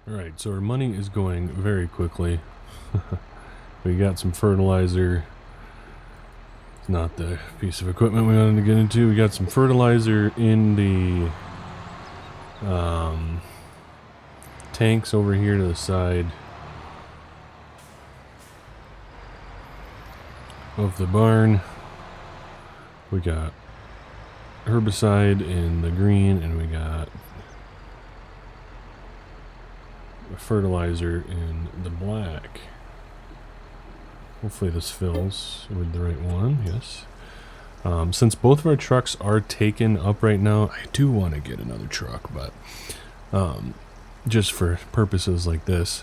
Alright, so our money is going very quickly. We got some fertilizer. It's not the piece of equipment we wanted to get into. We got some fertilizer in the tanks over here to the side of the barn. We got herbicide in the green, and we got fertilizer in the black. Hopefully this fills with the right one. Yes. Since both of our trucks are taken up right now, I do want to get another truck, but just for purposes like this,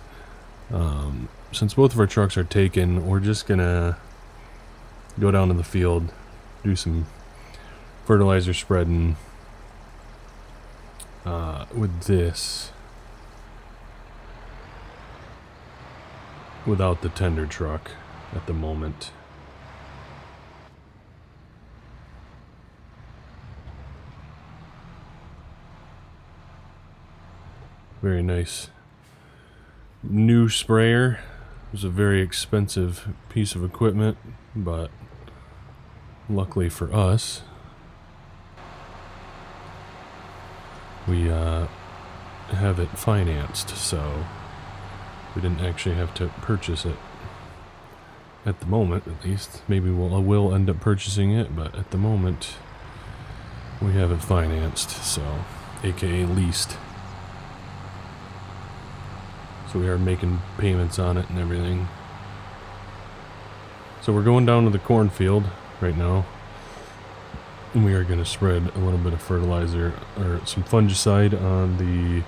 since both of our trucks are taken, we're just gonna go down to the field, do some fertilizer spreading with this, without the tender truck at the moment. Very nice new sprayer. It was a very expensive piece of equipment, but luckily for us, we have it financed, so we didn't actually have to purchase it at the moment, at least. Maybe we'll end up purchasing it, but at the moment we have it financed, so aka leased. So we are making payments on it and everything. So we're going down to the cornfield right now, and we are going to spread a little bit of fertilizer, or some fungicide, on the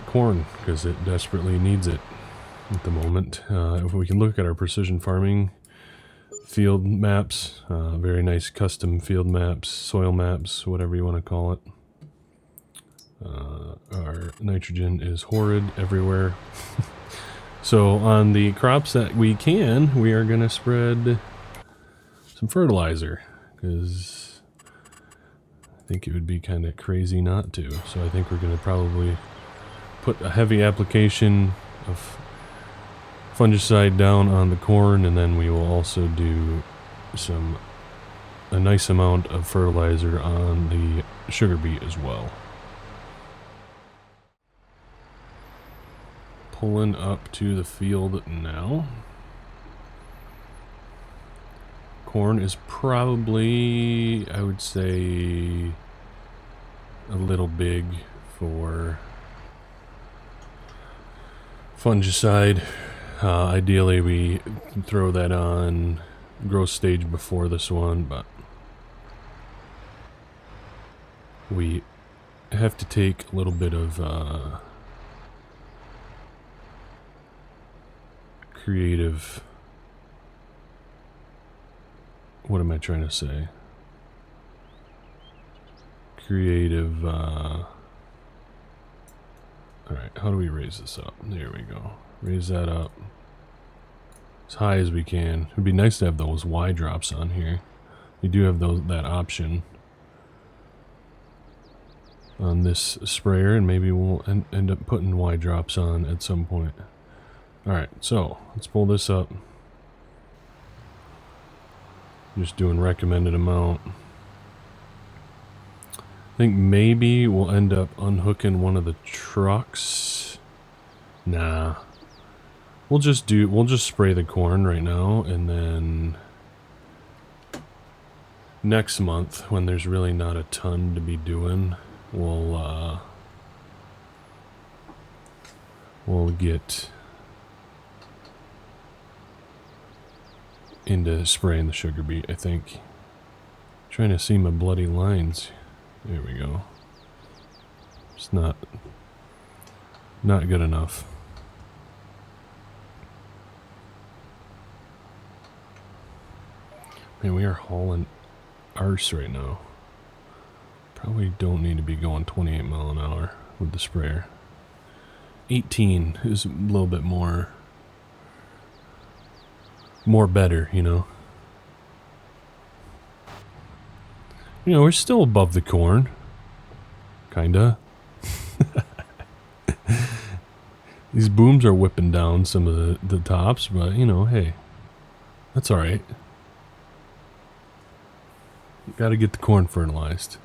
corn, because it desperately needs it at the moment. If we can look at our precision farming field maps, very nice custom field maps, soil maps, whatever you want to call it. Our nitrogen is horrid everywhere. So on the crops that we can, we are going to spread some fertilizer, because I think it would be kind of crazy not to. So I think we're going to probably put a heavy application of fungicide down on the corn, and then we will also do a nice amount of fertilizer on the sugar beet as well. Pulling up to the field now. Corn is probably, I would say, a little big for fungicide. Ideally we throw that on growth stage before this one, but we have to take a little bit of creative, what am I trying to say? Creative, alright, how do we raise this up? There we go. Raise that up as high as we can. It'd be nice to have those Y drops on here. We do have that option on this sprayer, and maybe we'll end up putting Y drops on at some point. Alright, so let's pull this up. Just doing recommended amount. I think maybe we'll end up unhooking one of the trucks. Nah. We'll just spray the corn right now, and then next month, when there's really not a ton to be doing, we'll get into spraying the sugar beet, I think. Trying to see my bloody lines. There we go. It's not good enough. Man, we are hauling arse right now. Probably don't need to be going 28 mile an hour with the sprayer. 18 is a little bit more better, you know. You know, we're still above the corn. Kinda. These booms are whipping down some of the tops, but you know, hey, that's alright. Gotta get the corn fertilized.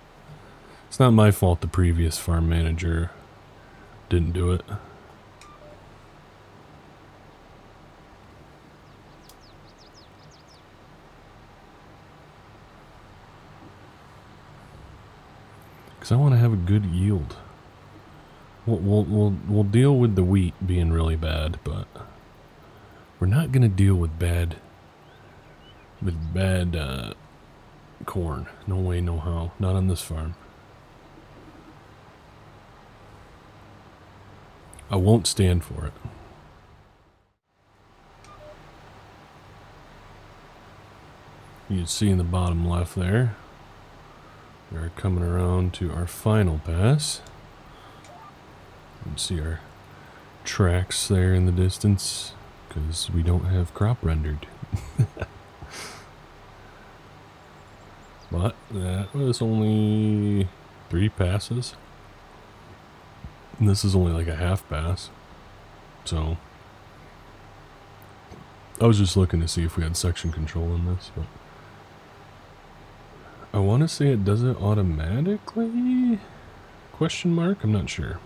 It's not my fault the previous farm manager didn't do it. Because I want to have a good yield. We'll deal with the wheat being really bad, but we're not gonna deal with bad corn. No way, no how. Not on this farm. I won't stand for it. You can see in the bottom left there, we're coming around to our final pass. You can see our tracks there in the distance because we don't have crop rendered. But that was only 3 passes. And this is only like a half pass. So I was just looking to see if we had section control in this, but I want to say it does it automatically? Question mark? I'm not sure.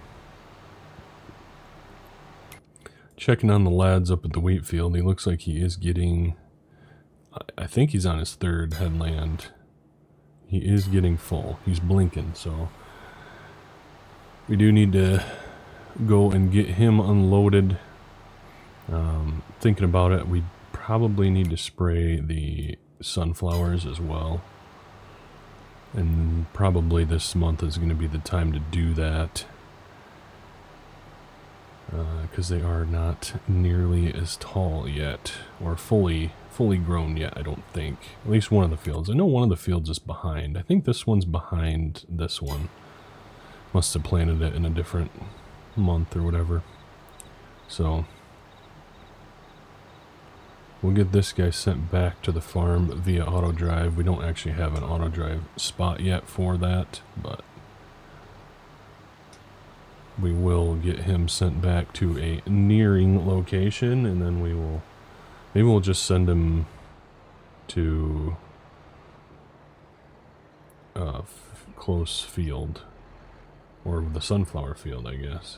Checking on the lads up at the wheat field, he looks like he is getting, I think he's on his 3rd headland. He is getting full. He's blinking, so we do need to go and get him unloaded. Thinking about it, we probably need to spray the sunflowers as well. And probably this month is going to be the time to do that. Because they are not nearly as tall yet, or fully grown yet, I don't think. At least one of the fields. I know one of the fields is behind. I think this one's behind this one. Must have planted it in a different month or whatever. So we'll get this guy sent back to the farm via auto drive. We don't actually have an auto drive spot yet for that, but we will get him sent back to a nearing location, and then we will, maybe we'll just send him to a close field, or the sunflower field, I guess.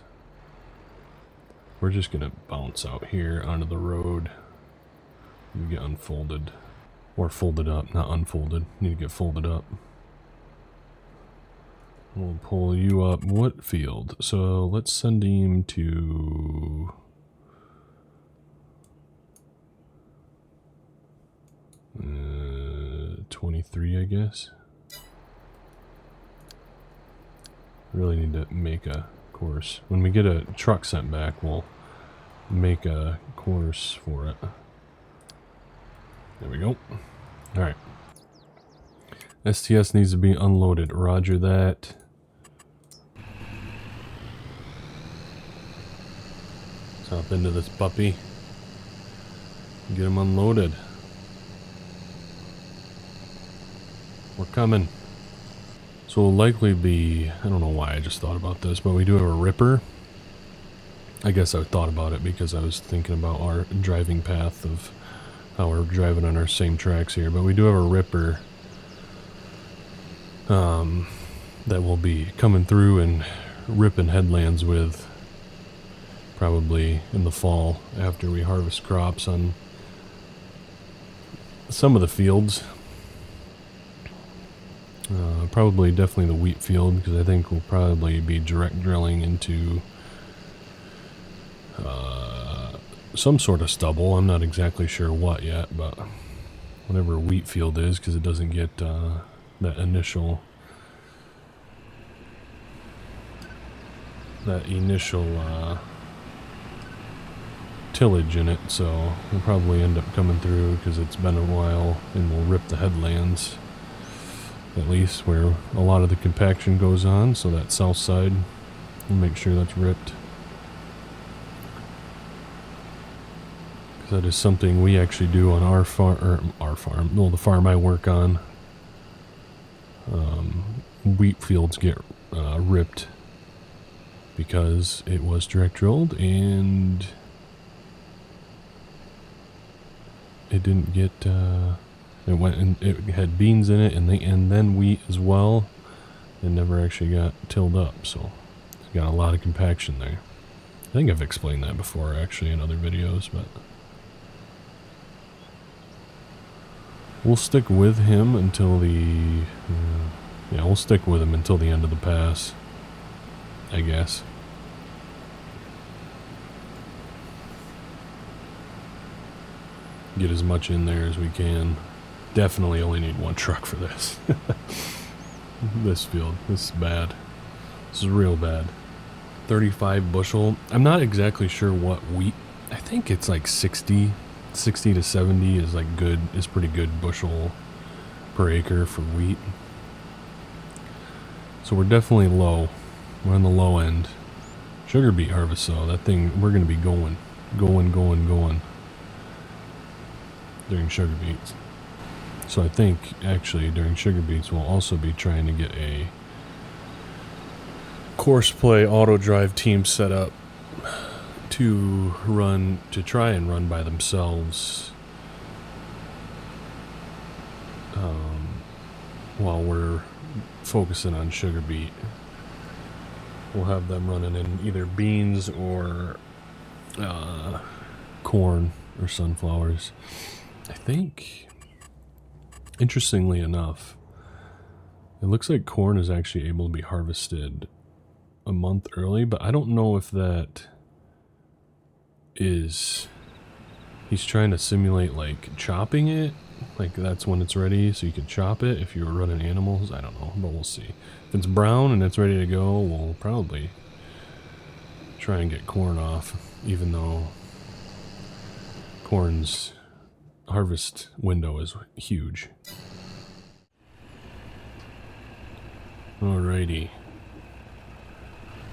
We're just gonna bounce out here onto the road and get unfolded, or folded up, not unfolded. Need to get folded up. We'll pull you up. What field? So let's send him to 23, I guess. Really need to make a course. When we get a truck sent back, we'll make a course for it. There we go. Alright. STS needs to be unloaded. Roger that. Let's hop into this puppy. Get him unloaded. We're coming. So we'll likely be, I don't know why I just thought about this, but we do have a ripper. I guess I thought about it because I was thinking about our driving path of how we're driving on our same tracks here. But we do have a ripper that will be coming through and ripping headlands with probably in the fall after we harvest crops on some of the fields. Probably definitely the wheat field, because I think we'll probably be direct drilling into some sort of stubble. I'm not exactly sure what yet, but whatever wheat field is, because it doesn't get that initial tillage in it, so we'll probably end up coming through because it's been a while, and we'll rip the headlands, at least where a lot of the compaction goes on. So that south side, we'll make sure that's ripped, because that is something we actually do on our farm, no, the farm I work on. Wheat fields get ripped because it was direct drilled and it didn't get it went and it had beans in it and then wheat as well. It never actually got tilled up, so it's got a lot of compaction there. I think I've explained that before actually in other videos, but we'll stick with him until the we'll stick with him until the end of the pass, I guess. Get as much in there as we can. Definitely only need one truck for this. This field, this is bad. This is real bad. 35 bushel. I'm not exactly sure what wheat. I think it's like 60 to 70 is like good, is pretty good bushel per acre for wheat. So we're definitely low. We're on the low end. Sugar beet harvest though, that thing, we're going to be going during sugar beets. So I think actually during sugar beets we'll also be trying to get a course play auto drive team set up to try and run by themselves while we're focusing on sugar beet. We'll have them running in either beans or corn or sunflowers. I think, interestingly enough, it looks like corn is actually able to be harvested a month early, but I don't know if that is, he's trying to simulate like chopping it, like that's when it's ready so you can chop it if you were running animals. I don't know, but we'll see. If it's brown and it's ready to go, we'll probably try and get corn off, even though corn's harvest window is huge. Alrighty.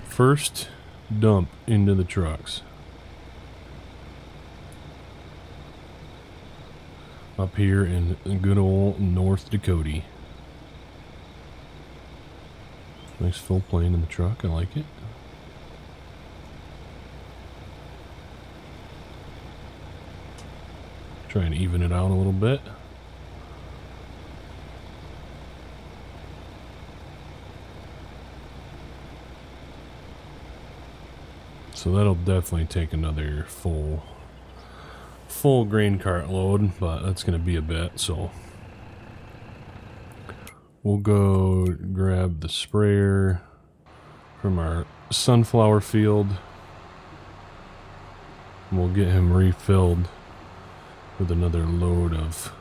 First dump into the trucks. Up here in good old North Dakota. Nice full plane in the truck, I like it. Try and even it out a little bit. So that'll definitely take another full grain cart load, but that's going to be a bit, so we'll go grab the sprayer from our sunflower field. We'll get him refilled with another load of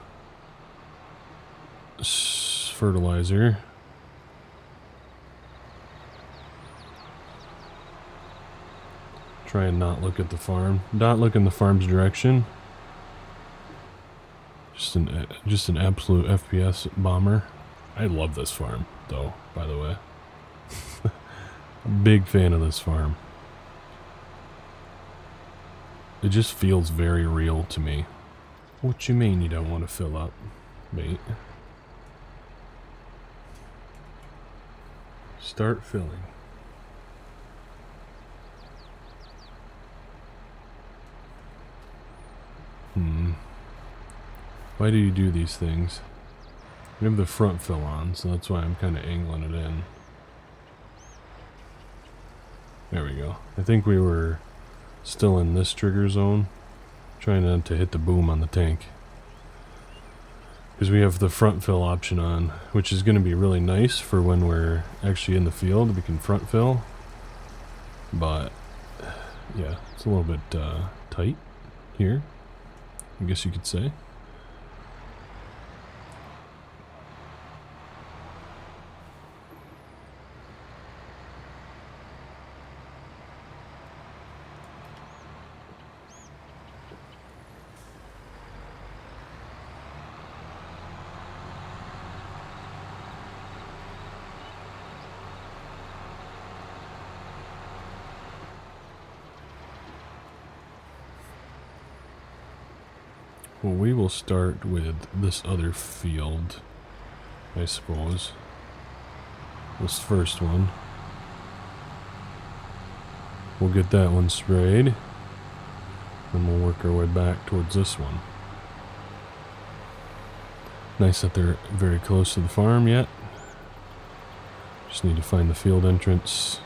fertilizer. Try and not look at the farm. Not look in the farm's direction. Just an absolute FPS bomber. I love this farm, though, by the way. Big fan of this farm. It just feels very real to me. What you mean you don't want to fill up, mate? Start filling. Why do you do these things? We have the front fill on, so that's why I'm kind of angling it in. There we go. I think we were still in this trigger zone, trying not to hit the boom on the tank. Because we have the front fill option on, which is going to be really nice for when we're actually in the field. We can front fill. But, yeah, it's a little bit tight here, I guess you could say. Well, we will start with this other field, I suppose. This first one. We'll get that one sprayed. Then we'll work our way back towards this one. Nice that they're very close to the farm yet. Just need to find the field entrance.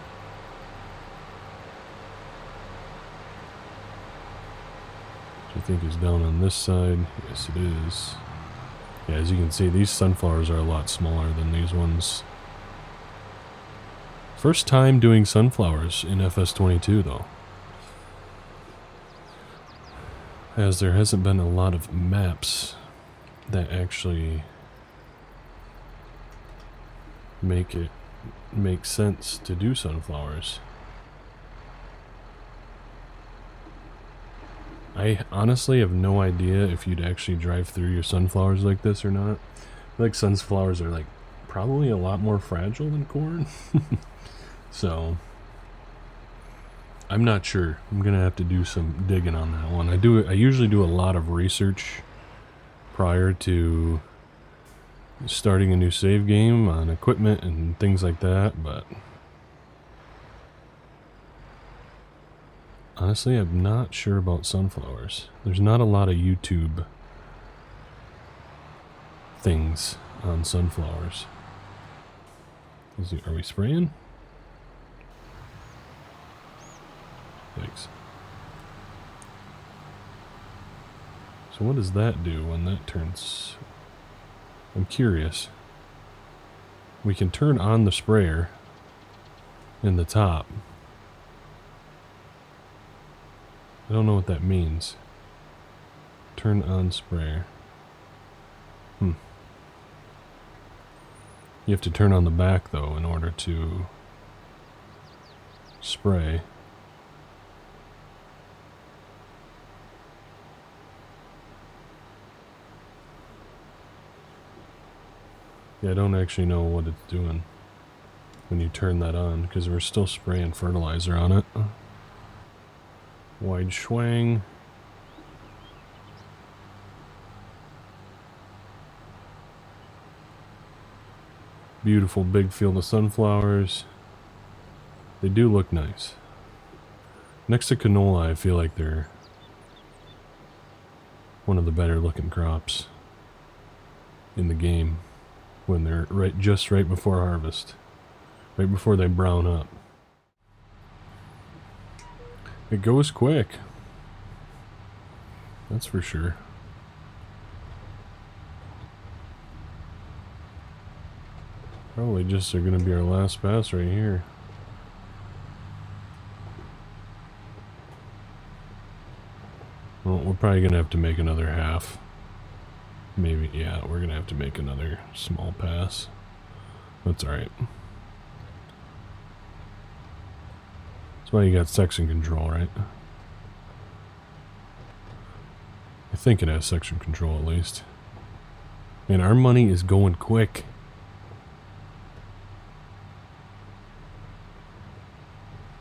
Which I think is down on this side. Yes, it is. Yeah, as you can see, these sunflowers are a lot smaller than these ones. First time doing sunflowers in FS22 though. As there hasn't been a lot of maps that actually make sense to do sunflowers. I honestly have no idea if you'd actually drive through your sunflowers like this or not. I feel like sunflowers are like probably a lot more fragile than corn. So I'm not sure. I'm gonna have to do some digging on that one. I usually do a lot of research prior to starting a new save game on equipment and things like that, but honestly, I'm not sure about sunflowers. There's not a lot of YouTube things on sunflowers. Are we spraying? Thanks. So what does that do when that turns? I'm curious. We can turn on the sprayer in the top. I don't know what that means. Turn on sprayer. You have to turn on the back though in order to spray. Yeah, I don't actually know what it's doing when you turn that on, because we're still spraying fertilizer on it. Wide schwang. Beautiful big field of sunflowers. They do look nice. Next to canola, I feel like they're one of the better looking crops in the game. When they're just right before harvest. Right before they brown up. It goes quick. That's for sure. Probably just are going to be our last pass right here. Well, we're probably going to have to make another half. Maybe, yeah, we're going to have to make another small pass. That's alright. That's why you got section control, right? I think it has section control at least. Man, our money is going quick.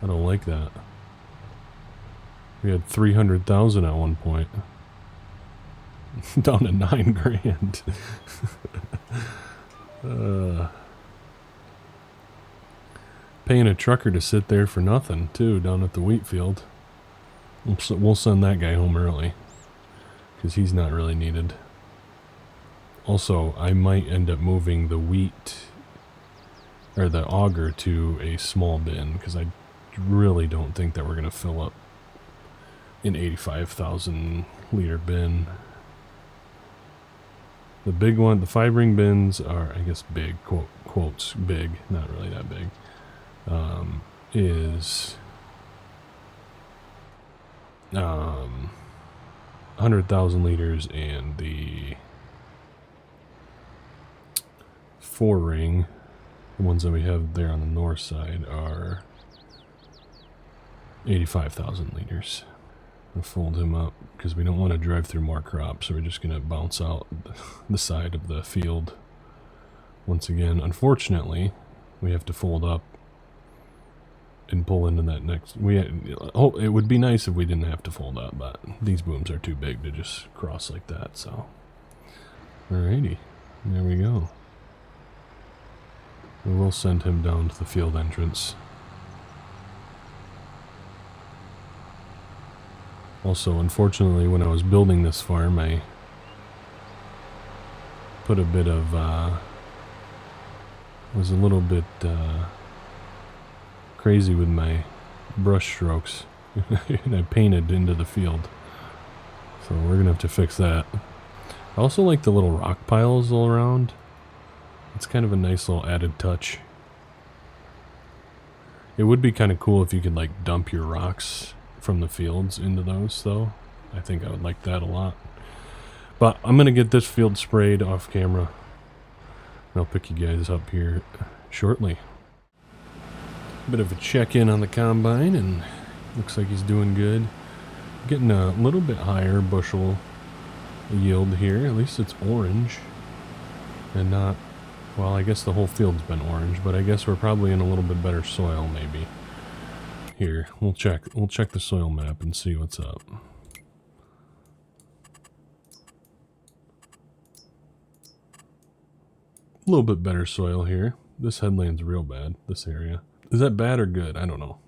I don't like that. We had 300,000 at one point. Down to 9 grand. Paying a trucker to sit there for nothing, too, down at the wheat field. We'll send that guy home early, because he's not really needed. Also, I might end up moving the wheat, or the auger, to a small bin, because I really don't think that we're going to fill up an 85,000 liter bin. The big one, the 5-ring bins are, I guess, big, quotes, big, not really that big, is 100,000 liters, and the 4-ring, the ones that we have there on the north side, are 85,000 liters. I'll fold him up because we don't want to drive through more crops, so we're just going to bounce out the side of the field once again. Unfortunately, we have to fold up and pull into that next. It would be nice if we didn't have to fold up, but these booms are too big to just cross like that. So, alrighty, there we go. We will send him down to the field entrance. Also, unfortunately, when I was building this farm, I put a bit of, was a little bit crazy with my brush strokes. And I painted into the field. So we're going to have to fix that. I also like the little rock piles all around. It's kind of a nice little added touch. It would be kind of cool if you could like dump your rocks from the fields into those though. I think I would like that a lot. But I'm going to get this field sprayed off camera. And I'll pick you guys up here shortly. Bit of a check-in on the combine, and looks like he's doing good. Getting a little bit higher bushel yield here. At least it's orange. And not... Well, I guess the whole field's been orange, but I guess we're probably in a little bit better soil, maybe. Here, we'll check the soil map and see what's up. A little bit better soil here. This headland's real bad, this area. Is that bad or good? I don't know.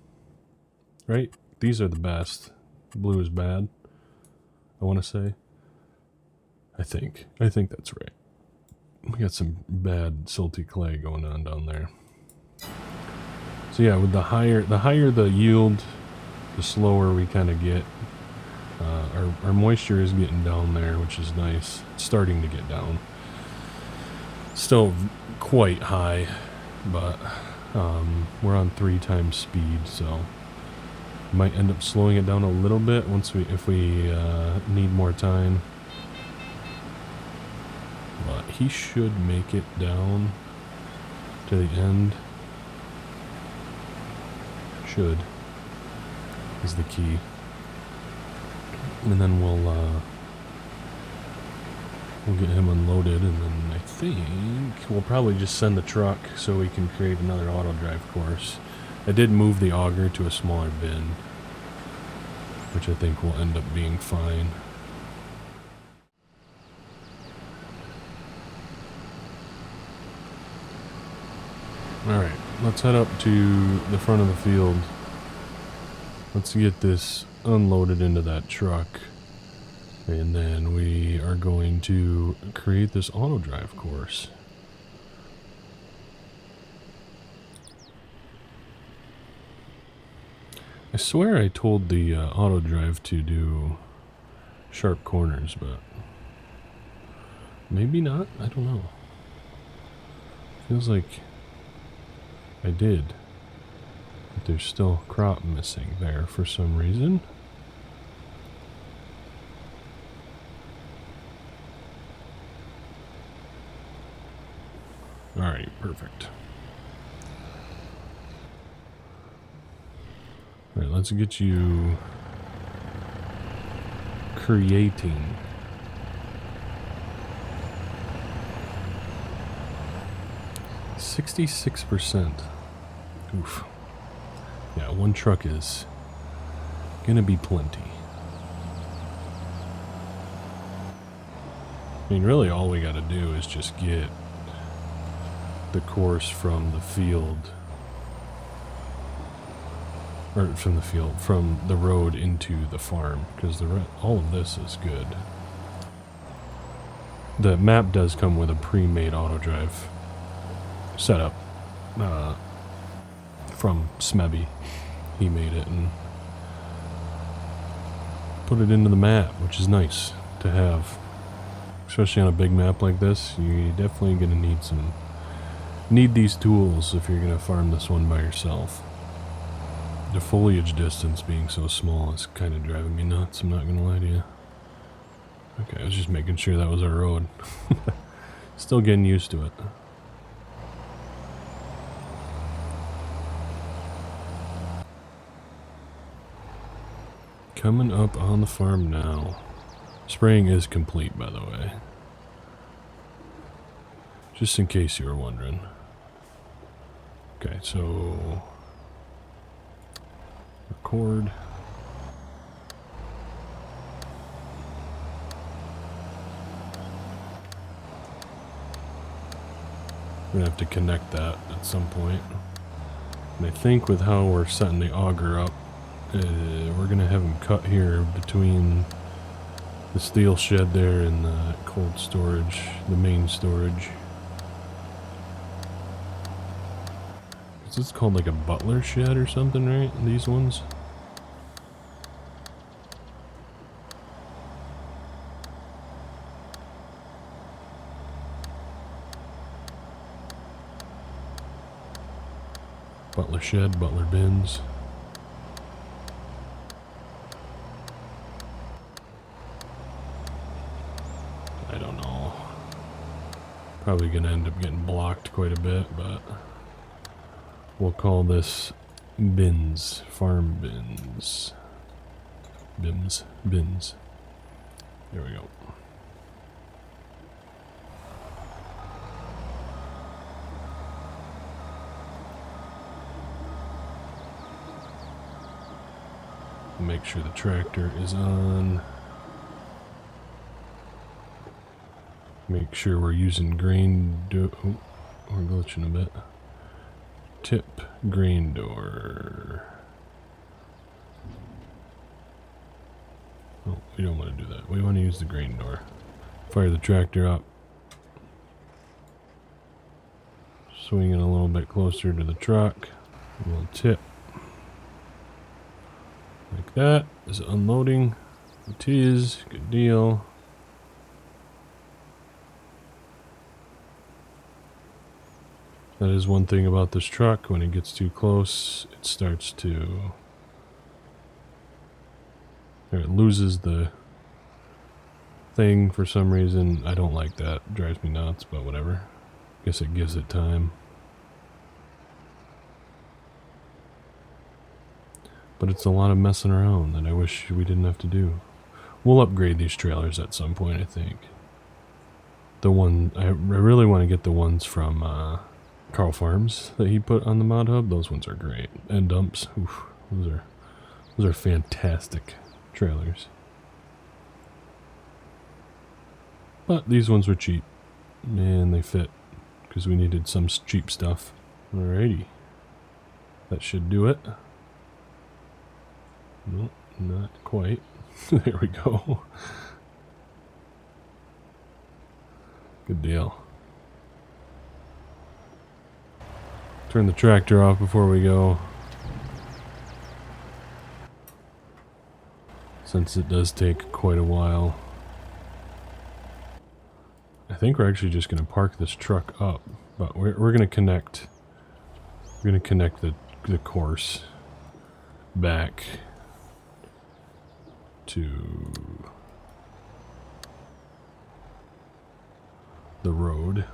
Right? These are the best. Blue is bad, I want to say. I think that's right. We got some bad silty clay going on down there. So yeah, with the higher the yield, the slower we kind of get. Our moisture is getting down there, which is nice. It's starting to get down. Still quite high, but we're on 3 times speed, so might end up slowing it down a little bit if we need more time. But he should make it down to the end. Should is the key. And then we'll get him unloaded, and then I think we'll probably just send the truck so we can create another auto drive course. I did move the auger to a smaller bin, which I think will end up being fine. Alright, let's head up to the front of the field. Let's get this unloaded into that truck. And then we are going to create this auto drive course. I swear I told the auto drive to do sharp corners, but maybe not. I don't know. Feels like I did. But there's still crop missing there for some reason. Alright, perfect. Alright, let's get you creating. %. Oof. Yeah, one truck is gonna be plenty. I mean, really all we gotta do is just get the course from the field, or from the road into the farm, because all of this is good. The map does come with a pre-made auto drive setup from Smebby. He made it and put it into the map, which is nice to have, especially on a big map like this. You're definitely gonna need these tools if you're gonna farm this one by yourself. The foliage distance being so small is kind of driving me nuts, I'm not gonna lie to you. Okay, I was just making sure that was our road. Still getting used to it. Coming up on the farm now. Spraying is complete, by the way. Just in case you were wondering. Okay, so record. We're gonna have to connect that at some point. And I think with how we're setting the auger up, we're gonna have them cut here between the steel shed there and the cold storage, the main storage. This is called like a butler shed or something, right? These ones. Butler shed, butler bins. I don't know. Probably gonna end up getting blocked quite a bit, but we'll call this bins, farm bins. Bins. There we go. Make sure the tractor is on. Make sure we're using grain door. Oh, we're glitching a bit. Tip grain door. Oh, we don't want to do that. We want to use the grain door. Fire the tractor up. Swing it a little bit closer to the truck. We'll tip. Like that. Is it unloading? It is. Good deal. That is one thing about this truck. When it gets too close, it starts to... or it loses the thing for some reason. I don't like that. It drives me nuts, but whatever. Guess it gives it time. But it's a lot of messing around that I wish we didn't have to do. We'll upgrade these trailers at some point, I think. The one... I really want to get the ones from Kahler Farms that he put on the mod hub. Those ones are great. And dumps. Oof, those are fantastic trailers. But these ones were cheap. And they fit. Because we needed some cheap stuff. Alrighty. That should do it. Nope, not quite. There we go. Good deal. Turn the tractor off before we go. Since it does take quite a while. I think we're actually just going to park this truck up. But we're going to connect. We're going to connect the course back to the road.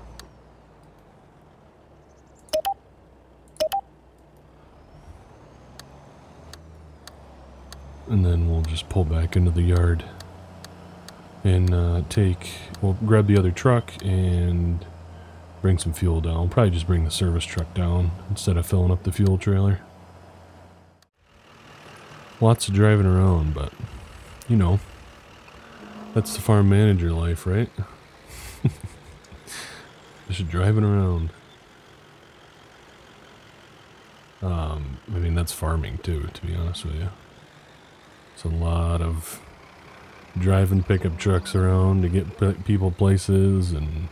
And then we'll just pull back into the yard and we'll grab the other truck and bring some fuel down. We'll probably just bring the service truck down instead of filling up the fuel trailer. Lots of driving around, but you know, that's the farm manager life, right? Just driving around. I mean, that's farming too, to be honest with you. It's a lot of driving pickup trucks around to get people places and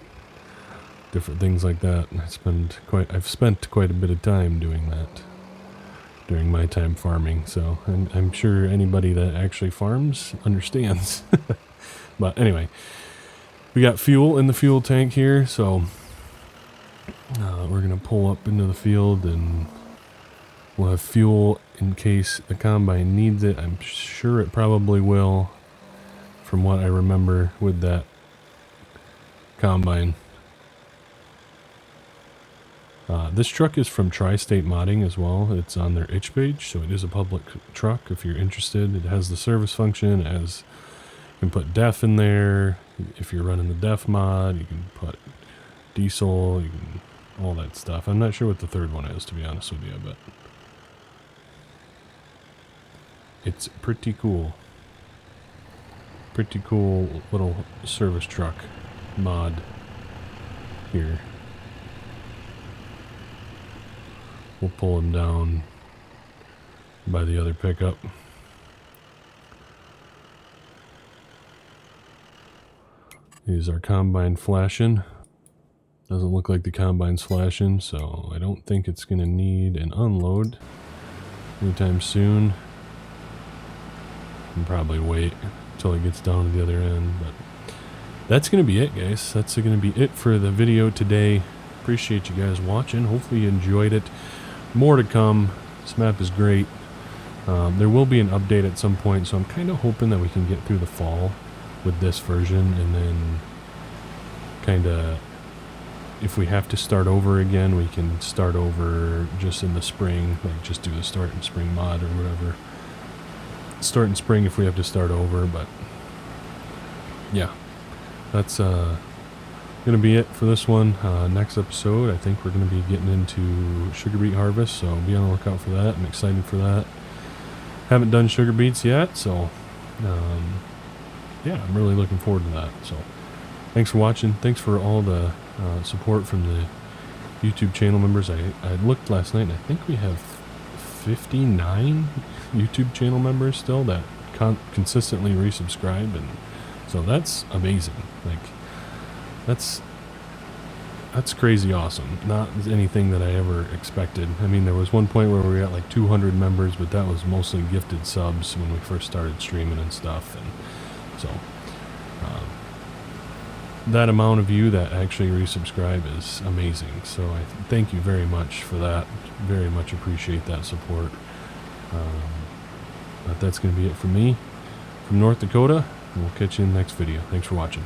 different things like that. I've spent quite a bit of time doing that during my time farming, so I'm sure anybody that actually farms understands. But anyway, we got fuel in the fuel tank here, so we're gonna pull up into the field and we'll have fuel in case the combine needs it. I'm sure it probably will, from what I remember with that combine. This truck is from Tri-State Modding as well. It's on their itch page, so it is a public truck if you're interested. It has the service function, you can put def in there. If you're running the def mod, you can put diesel, all that stuff. I'm not sure what the third one is, to be honest with you, but it's pretty cool. Pretty cool little service truck mod here. We'll pull him down by the other pickup. Here's our combine flashing. Doesn't look like the combine's flashing, so I don't think it's going to need an unload anytime soon. And probably wait until it gets down to the other end. But that's going to be it, guys. That's going to be it for the video today. Appreciate you guys watching. Hopefully you enjoyed it. More to come. This map is great. There will be an update at some point, so I'm kind of hoping that we can get through the fall with this version, and then kind of, if we have to start over again, we can start over just in the spring, like just do the start in spring mod or whatever. Start in spring if we have to start over, but yeah, that's gonna be it for this one. Next episode, I think we're gonna be getting into sugar beet harvest, so be on the lookout for that. I'm excited for that. Haven't done sugar beets yet, so yeah, I'm really looking forward to that. So thanks for watching. Thanks for all the support from the YouTube channel members. I looked last night and I think we have 59 YouTube channel members still that consistently resubscribe, and so that's amazing. Like that's crazy awesome. Not anything that I ever expected. I mean, there was one point where we were at like 200 members, but that was mostly gifted subs when we first started streaming and stuff, and so that amount of you that actually resubscribe is amazing. So I thank you very much for that. Very much appreciate that support. But that's going to be it for me from North Dakota. We'll catch you in the next video. Thanks for watching.